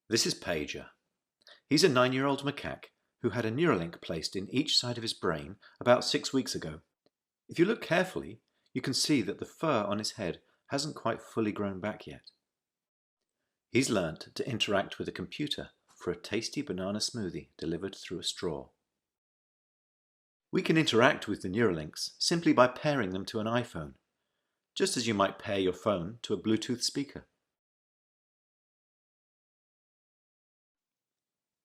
This is Pager. He's a 9-year-old macaque who had a Neuralink placed in each side of his brain about 6 weeks ago. If you look carefully, you can see that the fur on his head hasn't quite fully grown back yet. He's learnt to interact with a computer for a tasty banana smoothie delivered through a straw. We can interact with the Neuralinks simply by pairing them to an iPhone, just as you might pair your phone to a Bluetooth speaker.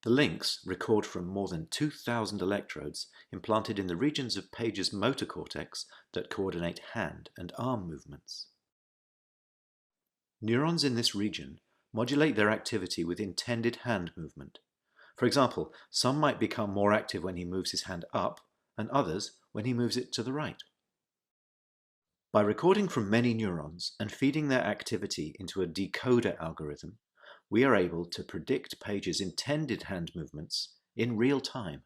The links record from more than 2,000 electrodes implanted in the regions of Pager's motor cortex that coordinate hand and arm movements. Neurons in this region modulate their activity with intended hand movement. For example, some might become more active when he moves his hand up, and others when he moves it to the right. By recording from many neurons and feeding their activity into a decoder algorithm, we are able to predict Pager's intended hand movements in real time.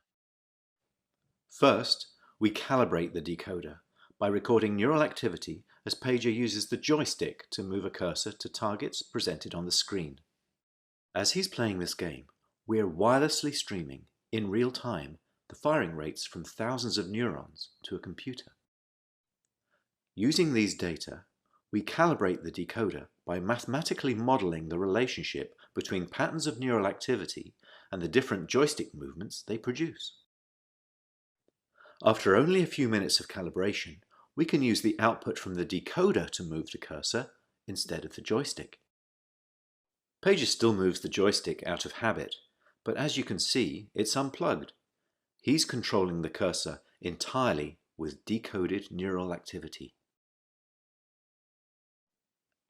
First, we calibrate the decoder by recording neural activity as Pager uses the joystick to move a cursor to targets presented on the screen. As he's playing this game, we're wirelessly streaming, in real time, the firing rates from thousands of neurons to a computer. Using these data, we calibrate the decoder by mathematically modeling the relationship between patterns of neural activity and the different joystick movements they produce. After only a few minutes of calibration, we can use the output from the decoder to move the cursor instead of the joystick. Pager still moves the joystick out of habit, but as you can see, it's unplugged. He's controlling the cursor entirely with decoded neural activity.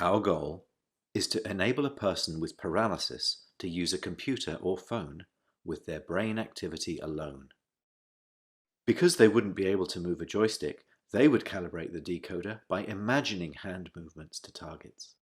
Our goal is to enable a person with paralysis to use a computer or phone with their brain activity alone. Because they wouldn't be able to move a joystick, they would calibrate the decoder by imagining hand movements to targets.